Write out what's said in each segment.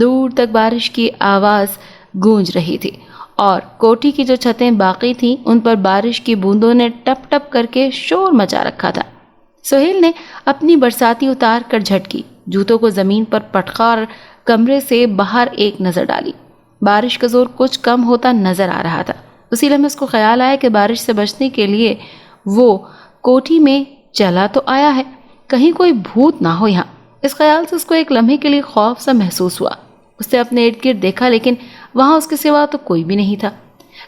دور تک بارش کی آواز گونج رہی تھی اور کوٹھی کی جو چھتیں باقی تھیں ان پر بارش کی بوندوں نے ٹپ ٹپ کر کے شور مچا رکھا تھا۔ سہیل نے اپنی برساتی اتار کر جھٹکی، جوتوں کو زمین پر پٹکا اور کمرے سے باہر ایک نظر ڈالی۔ بارش کا زور کچھ کم ہوتا نظر آ رہا تھا۔ اسی لمحے اس کو خیال آیا کہ بارش سے بچنے کے لیے وہ کوٹھی میں چلا تو آیا ہے، کہیں کوئی بھوت نہ ہو یہاں۔ اس خیال سے اس کو ایک لمحے کے لیے خوف سا محسوس ہوا۔ اس نے اپنے ارد گرد دیکھا لیکن وہاں اس کے سوا تو کوئی بھی نہیں تھا۔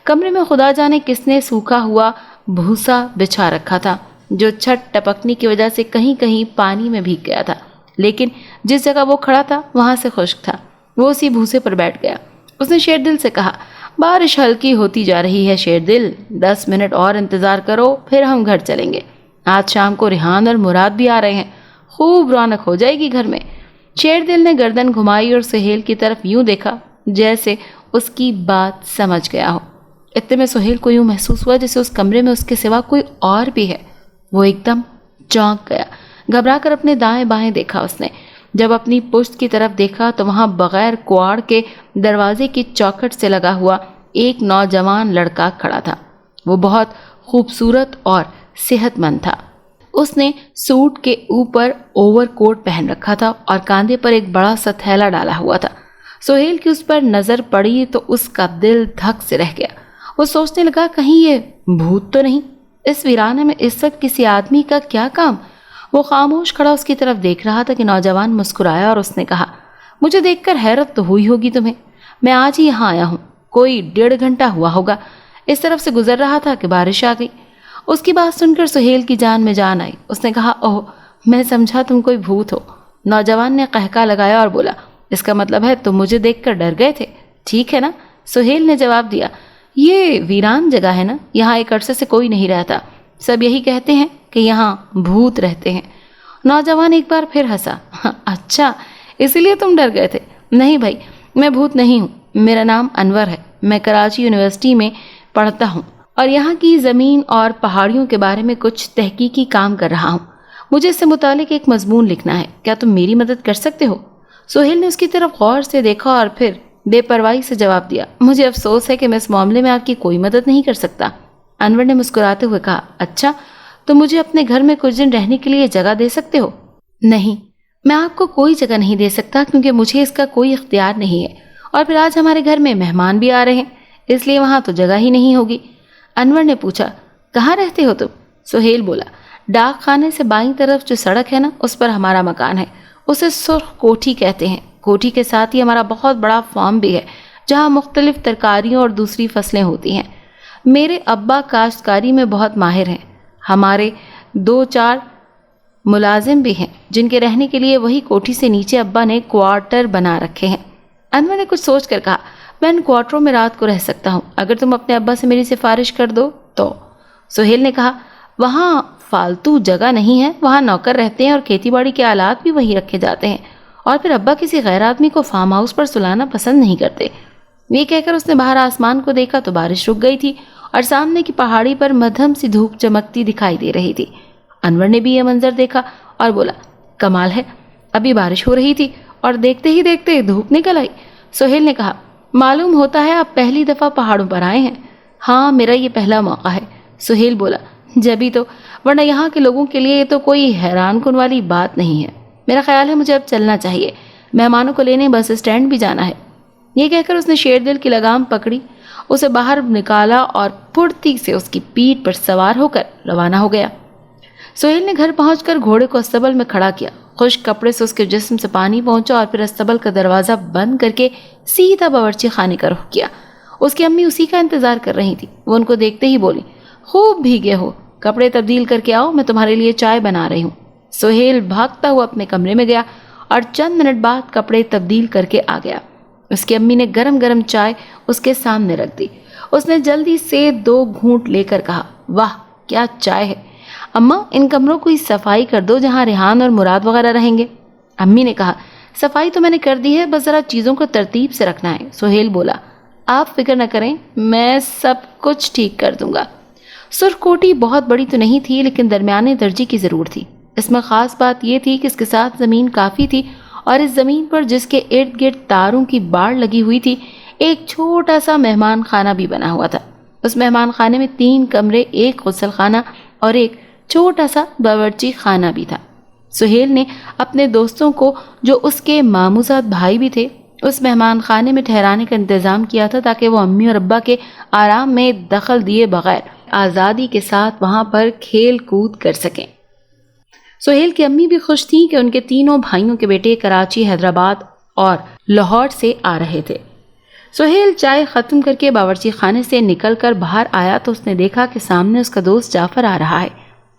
کمرے میں خدا جانے کس نے سوکھا ہوا بھوسا بچھا رکھا تھا جو چھت ٹپکنے کی وجہ سے کہیں کہیں پانی میں بھیگ گیا تھا، لیکن جس جگہ وہ کھڑا تھا وہاں سے خشک تھا۔ وہ اسی بھوسے پر بیٹھ گیا۔ اس نے شیر دل سے کہا، بارش ہلکی ہوتی جا رہی ہے شیر دل، 10 منٹ اور انتظار کرو پھر ہم گھر چلیں گے۔ آج شام کو ریحان اور مراد بھی آ رہے ہیں، خوب رونق ہو جائے گی گھر میں۔ شیر دل نے گردن گھمائی اور سہیل کی طرف یوں دیکھا جیسے اس کی بات سمجھ گیا ہو۔ اتنے میں سہیل کو یوں محسوس ہوا جیسے اس کمرے میں اس کے سوا کوئی اور بھی ہے۔ وہ ایک دم چونک گیا، گھبرا کر اپنے دائیں بائیں دیکھا۔ اس نے جب اپنی پشت کی طرف دیکھا تو وہاں بغیر کواڑ کے دروازے کی چوکھٹ سے لگا ہوا ایک نوجوان لڑکا کھڑا تھا۔ وہ بہت خوبصورت اور صحت مند تھا۔ اس نے سوٹ کے اوپر اوور کوٹ پہن رکھا تھا اور کاندھے پر ایک بڑا سا تھیلا ڈالا ہوا تھا۔ سہیل کی اس پر نظر پڑی تو اس کا دل دھک سے رہ گیا۔ وہ سوچنے لگا کہیں یہ بھوت تو نہیں؟ اس ویرانے میں اس وقت کسی آدمی کا کیا کام؟ وہ خاموش کھڑا اس کی طرف دیکھ رہا تھا کہ نوجوان مسکرایا اور اس نے کہا، مجھے دیکھ کر حیرت تو ہوئی ہوگی تمہیں، میں آج ہی یہاں آیا ہوں، کوئی 1.5 گھنٹہ ہوا ہوگا۔ اس طرف سے گزر رہا تھا کہ بارش آ گئی۔ اس کی بات سن کر سہیل کی جان میں جان آئی۔ اس نے کہا، اوہ میں سمجھا تم کوئی بھوت ہو۔ نوجوان نے قہقہ لگایا اور بولا، اس کا مطلب ہے تم مجھے دیکھ کر ڈر گئے تھے، ٹھیک ہے نا؟ سہیل نے جواب دیا، یہ ویران جگہ ہے نا، یہاں ایک عرصے سے کوئی نہیں رہتا، سب یہی کہتے ہیں کہ یہاں بھوت رہتے ہیں۔ نوجوان ایک بار پھر ہنسا، اچھا اسی لیے تم ڈر گئے تھے؟ نہیں بھائی، میں بھوت نہیں ہوں، میرا نام انور ہے، میں کراچی یونیورسٹی میں پڑھتا ہوں اور یہاں کی زمین اور پہاڑیوں کے بارے میں کچھ تحقیقی کام کر رہا ہوں۔ مجھے اس سے متعلق ایک مضمون لکھنا ہے، کیا تم میری مدد کر سکتے ہو؟ سہیل نے اس کی طرف غور سے دیکھا اور پھر بے پرواہی سے جواب دیا، مجھے افسوس ہے کہ میں اس معاملے میں آپ کی کوئی مدد نہیں کر سکتا۔ انور نے مسکراتے ہوئے کہا، اچھا تو مجھے اپنے گھر میں کچھ دن رہنے کے لیے جگہ دے سکتے ہو؟ نہیں، میں آپ کو کوئی جگہ نہیں دے سکتا کیونکہ مجھے اس کا کوئی اختیار نہیں ہے، اور پھر آج ہمارے گھر میں مہمان بھی آ رہے ہیں، اس لیے وہاں تو جگہ ہی نہیں ہوگی۔ انور نے پوچھا، کہاں رہتے ہو تم؟ سہیل بولا، ڈاک خانے سے بائیں طرف جو سڑک ہے نا، اس پر ہمارا مکان ہے، اسے سرخ کوٹھی کہتے ہیں۔ کوٹھی کے ساتھ ہی ہمارا بہت بڑا فارم بھی ہے جہاں مختلف ترکاریوں اور دوسری فصلیں ہوتی ہیں۔ میرے ابا کاشتکاری میں بہت ماہر ہیں، ہمارے 2-4 ملازم بھی ہیں جن کے رہنے کے لیے وہی کوٹھی سے نیچے ابا نے کوارٹر بنا رکھے ہیں۔ انور نے کچھ سوچ کر کہا، میں ان کوارٹروں میں رات کو رہ سکتا ہوں اگر تم اپنے ابا سے میری سفارش کر دو تو۔ سہیل نے کہا، وہاں فالتو جگہ نہیں ہے، وہاں نوکر رہتے ہیں اور کھیتی باڑی کے آلات بھی وہی رکھے جاتے ہیں، اور پھر ابا کسی غیر آدمی کو فارم ہاؤس پر سلانا پسند نہیں کرتے۔ یہ کہہ کر اس نے باہر آسمان کو دیکھا تو بارش رک گئی تھی اور سامنے کی پہاڑی پر مدھم سی دھوپ چمکتی دکھائی دے رہی تھی۔ انور نے بھی یہ منظر دیکھا اور بولا، کمال ہے، ابھی بارش ہو رہی تھی اور دیکھتے ہی دیکھتے دھوپ نکل آئی۔ سہیل نے کہا، معلوم ہوتا ہے آپ پہلی دفعہ پہاڑوں پر آئے ہیں۔ ہاں، میرا یہ پہلا موقع ہے۔ سہیل بولا، جبھی تو، ورنہ یہاں کے لوگوں کے لیے یہ تو کوئی حیران کن والی بات نہیں ہے۔ میرا خیال ہے مجھے اب چلنا چاہیے، مہمانوں کو لینے بس اسٹینڈ بھی جانا ہے۔ یہ کہہ کر اس نے شیر دل کی لگام پکڑی، اسے باہر نکالا اور پھرتی سے اس کی پیٹھ پر سوار ہو کر روانہ ہو گیا۔ سہیل نے گھر پہنچ کر گھوڑے کو استبل میں کھڑا کیا، خشک کپڑے سے اس کے جسم سے پانی پہنچا اور پھر استبل کا دروازہ بند کر کے سیدھا باورچی خانے کا رخ کیا۔ اس کی امی اسی کا انتظار کر رہی تھی۔ وہ ان کو دیکھتے ہی بولی، خوب بھیگے ہو، کپڑے تبدیل کر کے آؤ، میں تمہارے لیے چائے بنا رہی ہوں۔ سہیل بھاگتا ہوا اپنے کمرے میں گیا اور چند منٹ بعد کپڑے تبدیل کر کے آ گیا۔ اس کی امی نے گرم گرم چائے اس کے سامنے رکھ دی۔ اس نے جلدی سے 2 گھونٹ لے کر کہا، واہ کیا چائے ہے، اماں ان کمروں کو صفائی کر دو جہاں ریحان اور مراد وغیرہ رہیں گے۔ امی نے کہا، صفائی تو میں نے کر دی ہے، بس ذرا چیزوں کو ترتیب سے رکھنا ہے۔ سہیل بولا، آپ فکر نہ کریں، میں سب کچھ ٹھیک کر دوں گا۔ سرخ کوٹھی بہت بڑی تو نہیں تھی لیکن درمیانے درجے کی ضرور تھی۔ اس میں خاص بات یہ تھی کہ اس کے ساتھ زمین کافی تھی اور اس زمین پر جس کے ارد گرد تاروں کی باڑ لگی ہوئی تھی ایک چھوٹا سا مہمان خانہ بھی بنا ہوا تھا۔ اس مہمان خانے میں 3 کمرے، ایک غسل خانہ اور ایک چھوٹا سا باورچی خانہ بھی تھا۔ سہیل نے اپنے دوستوں کو، جو اس کے ماموزاد بھائی بھی تھے، اس مہمان خانے میں ٹھہرانے کا انتظام کیا تھا تاکہ وہ امی اور ابا کے آرام میں دخل دیے بغیر آزادی کے ساتھ وہاں پر کھیل کود کر سکیں۔ سہیل کی امی بھی خوش تھیں کہ ان کے تینوں بھائیوں کے بیٹے کراچی، حیدرآباد اور لاہور سے آ رہے تھے۔ سہیل چائے ختم کر کے باورچی خانے سے نکل کر باہر آیا تو اس نے دیکھا کہ سامنے اس کا دوست جعفر آ رہا ہے۔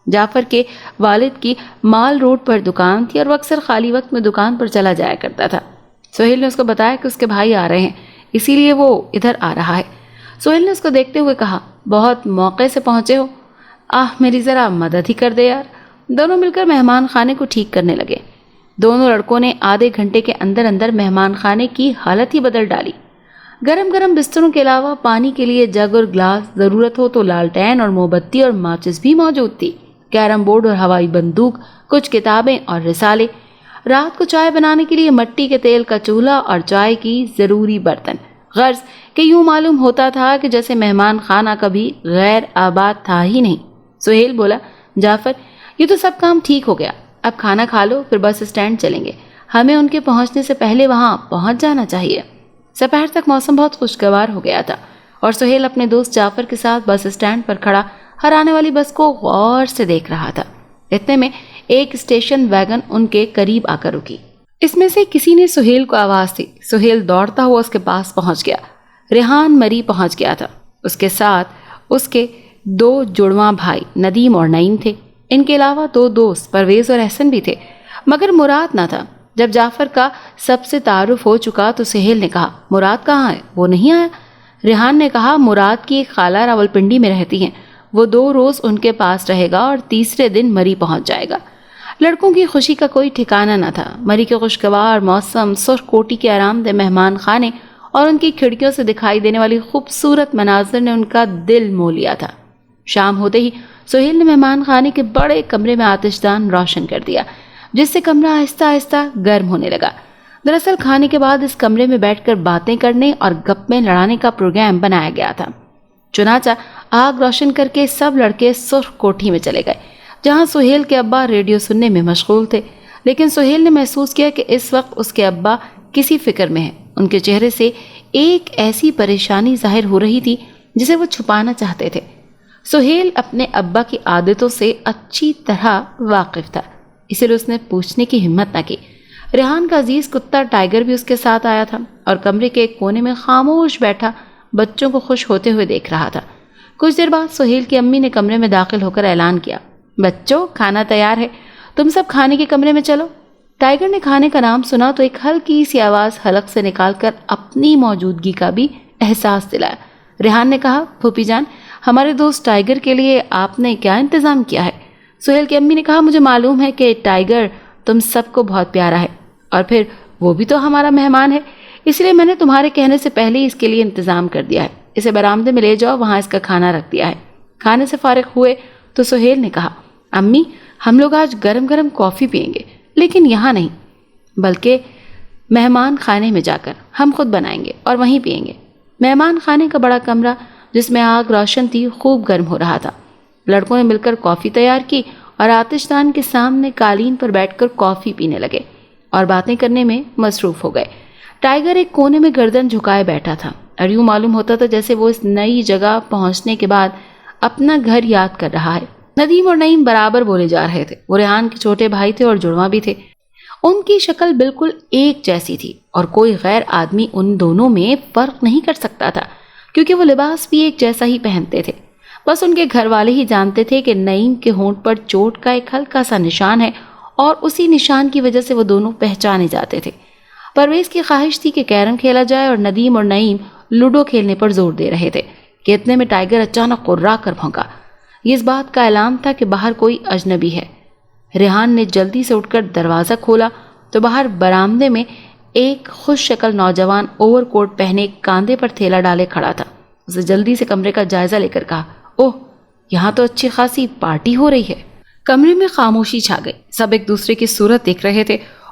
جعفر کے والد کی مال روڈ پر دکان تھی اور وہ اکثر خالی وقت میں دکان پر چلا جایا کرتا تھا۔ سہیل نے اس کو بتایا کہ اس کے بھائی آ رہے ہیں، اسی لیے وہ ادھر آ رہا ہے۔ سہیل نے اس کو دیکھتے ہوئے کہا، بہت موقع سے پہنچے ہو، میری ذرا مدد ہی کر دے یار۔ دونوں مل کر مہمان خانے کو ٹھیک کرنے لگے۔ دونوں لڑکوں نے آدھے گھنٹے کے اندر اندر مہمان خانے کی حالت ہی بدل ڈالی۔ گرم گرم بستروں کے علاوہ پانی کے لیے جگ اور گلاس، ضرورت ہو تو لالٹین اور موم بتی اور ماچس بھی موجود تھی، کیرم بورڈ اور ہوائی بندوق، کچھ کتابیں اور رسالے، رات کو چائے بنانے کے لیے مٹی کے تیل کا چولہا اور چائے کی ضروری برتن۔ غرض کہ یوں معلوم ہوتا تھا کہ جیسے مہمان خانہ کبھی غیر آباد تھا ہی نہیں۔ سہیل بولا، جعفر یہ تو سب کام ٹھیک ہو گیا، اب کھانا کھا لو، پھر بس اسٹینڈ چلیں گے، ہمیں ان کے پہنچنے سے پہلے وہاں پہنچ جانا چاہیے۔ دوپہر تک موسم بہت خوشگوار ہو گیا تھا اور سہیل اپنے دوست جعفر کے ساتھ بس اسٹینڈ پر کھڑا ہر آنے والی بس کو غور سے دیکھ رہا تھا۔ اتنے میں ایک اسٹیشن ویگن ان کے قریب آ کر رکی۔ اس میں سے کسی نے سہیل کو آواز دی۔ سہیل دوڑتا ہوا اس کے پاس پہنچ گیا۔ ریحان مری پہنچ گیا تھا۔ اس کے ساتھ اس کے 2 جڑواں بھائی ندیم اور نعیم تھے۔ ان کے علاوہ 2 دوست پرویز اور احسن بھی تھے، مگر مراد نہ تھا۔ جب جعفر کا سب سے تعارف ہو چکا تو سہیل نے کہا، مراد کہاں ہے؟ وہ نہیں آیا؟ ریحان نے کہا، مراد کی ایک خالہ راولپنڈی میں رہتی ہیں، وہ 2 روز ان کے پاس رہے گا اور تیسرے دن مری پہنچ جائے گا۔ لڑکوں کی خوشی کا کوئی ٹھکانہ نہ تھا۔ مری کے خوشگوار موسم، سرخ کوٹی کے آرام دہ مہمان خانے اور ان کی کھڑکیوں سے دکھائی دینے والی خوبصورت مناظر نے ان کا دل مو لیا تھا۔ شام ہوتے ہی سہیل نے مہمان خانے کے بڑے کمرے میں آتش دان روشن کر دیا، جس سے کمرہ آہستہ آہستہ گرم ہونے لگا۔ دراصل کھانے کے بعد اس کمرے میں بیٹھ کر باتیں کرنے اور گپیں لڑانے کا پروگرام بنایا گیا تھا۔ چنانچہ آگ روشن کر کے سب لڑکے سرخ کوٹھی میں چلے گئے، جہاں سہیل کے ابا ریڈیو سننے میں مشغول تھے۔ لیکن سہیل نے محسوس کیا کہ اس وقت اس کے ابا کسی فکر میں ہیں۔ ان کے چہرے سے ایک ایسی پریشانی ظاہر ہو رہی تھی جسے وہ چھپانا چاہتے تھے۔ سہیل اپنے ابا کی عادتوں سے اچھی طرح واقف تھا، اسی لیے اس نے پوچھنے کی ہمت نہ کی۔ ریحان کا عزیز کتا ٹائیگر بھی اس کے ساتھ آیا تھا اور کمرے کے ایک کونے میں خاموش بیٹھا بچوں کو خوش ہوتے ہوئے دیکھ رہا تھا۔ کچھ دیر بعد سہیل کی امی نے کمرے میں داخل ہو کر اعلان کیا، بچوں کھانا تیار ہے، تم سب کھانے کے کمرے میں چلو۔ ٹائیگر نے کھانے کا نام سنا تو ایک ہلکی سی آواز حلق سے نکال کر اپنی موجودگی کا بھی احساس دلایا۔ ریحان نے کہا، پھوپھی جان، ہمارے دوست ٹائیگر کے لیے آپ نے کیا انتظام کیا ہے؟ سہیل کی امی نے کہا، مجھے معلوم ہے کہ ٹائیگر تم سب کو بہت پیارا ہے اور پھر وہ بھی تو ہمارا مہمان ہے، اس لیے میں نے تمہارے کہنے سے پہلے ہی اس کے لیے انتظام کر دیا ہے۔ اسے برآمدے میں لے جاؤ، وہاں اس کا کھانا رکھ دیا ہے۔ کھانے سے فارغ ہوئے تو سہیل نے کہا، امی ہم لوگ آج گرم گرم کافی پئیں گے، لیکن یہاں نہیں بلکہ مہمان خانے میں جا کر ہم خود بنائیں گے اور وہیں پئیں گے۔ مہمان خانے کا بڑا کمرہ جس میں آگ روشن تھی خوب گرم ہو رہا تھا۔ لڑکوں نے مل کر کافی تیار کی اور آتش دان کے سامنے قالین پر بیٹھ کر کافی پینے لگے اور باتیں کرنے میں مصروف ہو گئے۔ ٹائیگر ایک کونے میں گردن جھکائے بیٹھا تھا اور یوں معلوم ہوتا تھا جیسے وہ اس نئی جگہ پہنچنے کے بعد اپنا گھر یاد کر رہا ہے۔ ندیم اور نعیم برابر بولے جا رہے تھے۔ وہ ریحان کے چھوٹے بھائی تھے اور جڑواں بھی تھے۔ ان کی شکل بالکل ایک جیسی تھی اور کوئی غیر آدمی ان دونوں میں فرق نہیں کر سکتا تھا، کیونکہ وہ لباس بھی ایک جیسا ہی پہنتے تھے۔ بس ان کے گھر والے ہی جانتے تھے کہ نعیم کے ہونٹ پر چوٹ کا ایک ہلکا سا نشان ہے اور اسی نشان کی وجہ سے وہ دونوں پہچانے جاتے تھے۔ پرویز کی خواہش تھی کہ کیرم کھیلا جائے اور ندیم اور نعیم لوڈو کھیلنے پر زور دے رہے تھے کہ اتنے میں ٹائیگر اچانک قرا کر بھونکا۔ یہ اس بات کا اعلان تھا کہ باہر کوئی اجنبی ہے۔ ریحان نے جلدی سے اٹھ کر دروازہ کھولا تو باہر برآمدے میں ایک خوش شکل نوجوان اوور کوٹ پہنے کاندھے پر تھیلا ڈالے کھڑا تھا۔ اسے جلدی سے کمرے کا جائزہ لے کر کہا، اوہ یہاں تو اچھی خاصی پارٹی ہو رہی ہے۔ کمرے میں خاموشی چھا گئی۔ سب ایک دوسرے کی صورت دیکھ رہے تھے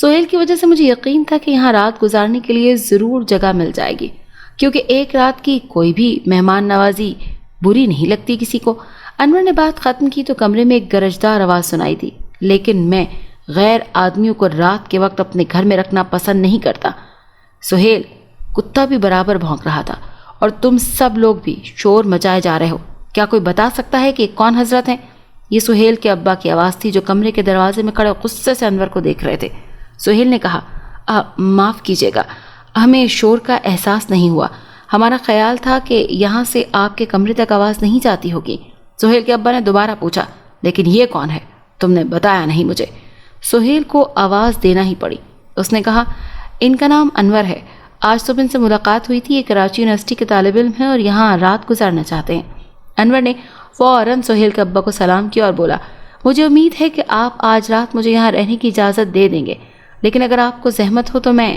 سہیل کی وجہ سے مجھے یقین تھا کہ یہاں رات گزارنے کے لیے ضرور جگہ مل جائے گی، کیونکہ ایک رات کی کوئی بھی مہمان نوازی بری نہیں لگتی کسی کو۔ انور نے بات ختم کی تو کمرے میں ایک گرجدار آواز سنائی دی، لیکن میں غیر آدمیوں کو رات کے وقت اپنے گھر میں رکھنا پسند نہیں کرتا۔ سہیل، کتا بھی برابر بھونک رہا تھا، اور تم سب لوگ بھی شور مچائے جا رہے ہو۔ کیا کوئی بتا سکتا ہے کہ کون حضرت ہیں؟ یہ سہیل کے ابا کی آواز تھی، جو کمرے کے دروازے میں کھڑے غصے سے انور کو دیکھ رہے تھے۔ سہیل نے کہا، معاف کیجیے گا، ہمیں شور کا احساس نہیں ہوا، ہمارا خیال تھا کہ یہاں سے آپ کے کمرے تک آواز نہیں جاتی ہوگی۔ سہیل کے ابا نے دوبارہ پوچھا، لیکن یہ کون ہے؟ تم نے بتایا نہیں مجھے۔ سہیل کو آواز دینا ہی پڑی۔ اس نے کہا، ان کا نام انور ہے، آج صبح ان سے ملاقات ہوئی تھی، یہ کراچی یونیورسٹی کے طالب علم ہیں اور یہاں رات گزارنا چاہتے ہیں۔ انور نے فوراً سہیل کے ابا کو سلام کیا اور بولا، مجھے امید ہے کہ آپ آج رات مجھے یہاں رہنے کی اجازت دے دیں گے، لیکن اگر آپ کو زحمت ہو تو میں…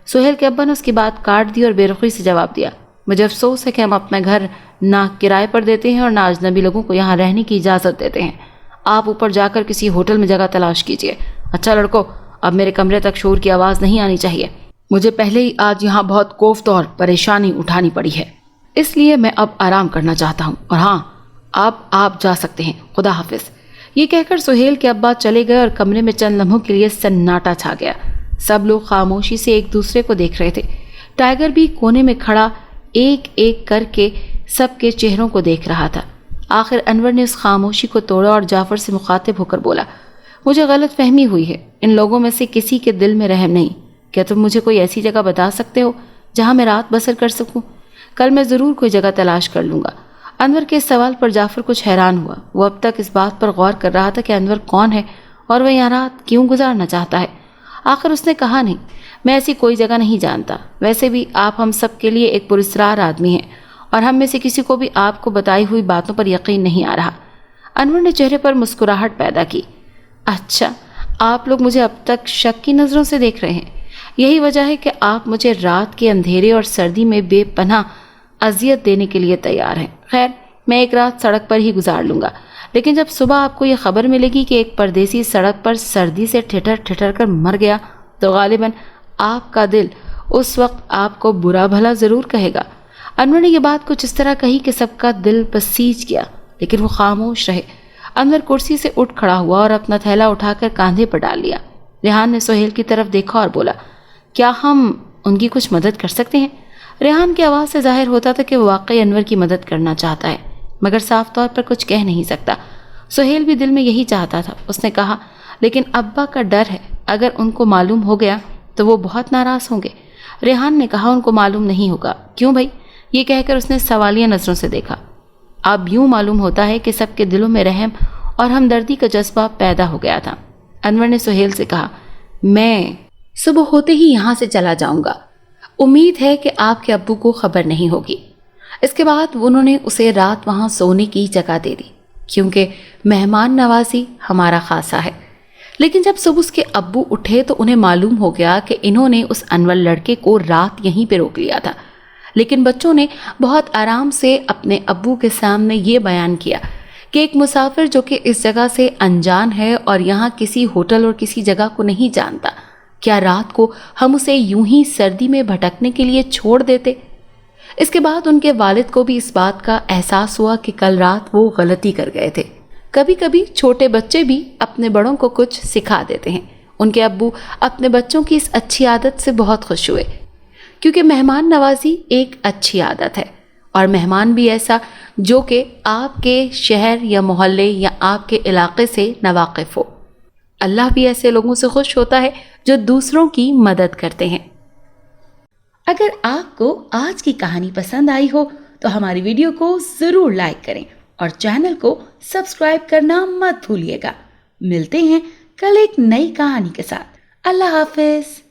سہیل کے ابا نے اس کی بات کاٹ دی اور بے رخی سے جواب دیا، مجھے افسوس ہے کہ ہم اپنا گھر نہ کرائے پر دیتے ہیں اور نہ اجنبی لوگوں کو یہاں رہنے کی اجازت دیتے ہیں۔ آپ اوپر جا کر کسی ہوٹل میں جگہ تلاش کیجیے۔ اچھا لڑکو، اب میرے کمرے تک شور کی آواز نہیں آنی چاہیے، مجھے پہلے ہی آج یہاں بہت کوفت اور پریشانی اٹھانی پڑی ہے، اس لیے میں اب آرام کرنا چاہتا ہوں، اور ہاں، آپ جا سکتے ہیں، خدا حافظ۔ یہ کہہ کر سہیل کے ابا چلے گئے اور کمرے میں چند لمحوں کے لیے سناٹا چھا گیا۔ سب لوگ خاموشی سے ایک دوسرے کو دیکھ رہے تھے۔ ٹائیگر بھی کونے میں کھڑا ایک ایک کر کے سب کے چہروں کو دیکھ رہا تھا۔ آخر انور نے اس خاموشی کو توڑا اور جعفر سے مخاطب ہو کر بولا، مجھے غلط فہمی ہوئی ہے، ان لوگوں میں سے کسی کے دل میں رحم نہیں۔ کیا تم مجھے کوئی ایسی جگہ بتا سکتے ہو جہاں میں رات بسر کر سکوں؟ کل میں ضرور کوئی جگہ تلاش کر لوں گا۔ انور کے اس سوال پر جعفر کچھ حیران ہوا۔ وہ اب تک اس بات پر غور کر رہا تھا کہ انور کون ہے اور وہ یہاں رات کیوں گزارنا چاہتا ہے۔ آخر اس نے کہا، نہیں، میں ایسی کوئی جگہ نہیں جانتا، ویسے بھی آپ ہم سب کے لیے ایک پراسرار آدمی ہیں اور ہم میں سے کسی کو بھی آپ کو بتائی ہوئی باتوں پر یقین نہیں آ رہا۔ انور نے چہرے پر مسکراہٹ پیدا کی۔ اچھا، آپ لوگ مجھے اب تک شک کی نظروں سے دیکھ رہے ہیں، یہی وجہ ہے کہ آپ مجھے رات کے اندھیرے اور سردی میں بے پناہ اذیت دینے کے لیے تیار ہیں۔ خیر، میں ایک رات سڑک پر ہی گزار لوں گا، لیکن جب صبح آپ کو یہ خبر ملے گی کہ ایک پردیسی سڑک پر سردی سے ٹھٹر ٹھٹر کر مر گیا تو غالباً آپ کا دل اس وقت آپ کو برا بھلا ضرور کہے گا۔ انور نے یہ بات کچھ اس طرح کہی کہ سب کا دل بسیج گیا، لیکن وہ خاموش رہے۔ انور کرسی سے اٹھ کھڑا ہوا اور اپنا تھیلا اٹھا کر کاندھے پر ڈال لیا۔ ریحان نے سہیل کی طرف دیکھا اور بولا، کیا ہم ان کی کچھ مدد کر سکتے ہیں؟ ریحان کی آواز سے ظاہر ہوتا تھا کہ وہ واقعی انور کی مدد کرنا چاہتا ہے، مگر صاف طور پر کچھ کہہ نہیں سکتا۔ سہیل بھی دل میں یہی چاہتا تھا۔ اس نے کہا، لیکن ابا کا ڈر ہے، اگر ان کو معلوم ہو گیا تو وہ بہت ناراض ہوں گے۔ ریحان نے کہا، ان کو معلوم نہیں ہوگا۔ کیوں بھائی؟ یہ کہہ کر اس نے سوالیہ نظروں سے دیکھا۔ اب یوں معلوم ہوتا ہے کہ سب کے دلوں میں رحم اور ہمدردی کا جذبہ پیدا ہو گیا تھا۔ انور نے سہیل سے کہا، میں صبح ہوتے ہی یہاں سے چلا جاؤں گا، امید ہے کہ آپ کے ابو کو خبر نہیں ہوگی۔ اس کے بعد انہوں نے اسے رات وہاں سونے کی جگہ دے دی، کیونکہ مہمان نوازی ہمارا خاصہ ہے۔ لیکن جب صبح اس کے ابو اٹھے تو انہیں معلوم ہو گیا کہ انہوں نے اس انور لڑکے کو رات یہیں پہ روک لیا تھا۔ لیکن بچوں نے بہت آرام سے اپنے ابو کے سامنے یہ بیان کیا کہ ایک مسافر جو کہ اس جگہ سے انجان ہے اور یہاں کسی ہوٹل اور کسی جگہ کو نہیں جانتا، کیا رات کو ہم اسے یوں ہی سردی میں بھٹکنے کے لیے چھوڑ دیتے؟ اس کے بعد ان کے والد کو بھی اس بات کا احساس ہوا کہ کل رات وہ غلطی کر گئے تھے۔ کبھی کبھی چھوٹے بچے بھی اپنے بڑوں کو کچھ سکھا دیتے ہیں۔ ان کے ابو اپنے بچوں کی اس اچھی عادت سے بہت خوش ہوئے، کیونکہ مہمان نوازی ایک اچھی عادت ہے، اور مہمان بھی ایسا جو کہ آپ کے شہر یا محلے یا آپ کے علاقے سے ناواقف ہو۔ اللہ بھی ایسے لوگوں سے خوش ہوتا ہے جو دوسروں کی مدد کرتے ہیں۔ اگر آپ کو آج کی کہانی پسند آئی ہو تو ہماری ویڈیو کو ضرور لائک کریں اور چینل کو سبسکرائب کرنا مت بھولیے گا۔ ملتے ہیں کل ایک نئی کہانی کے ساتھ۔ اللہ حافظ۔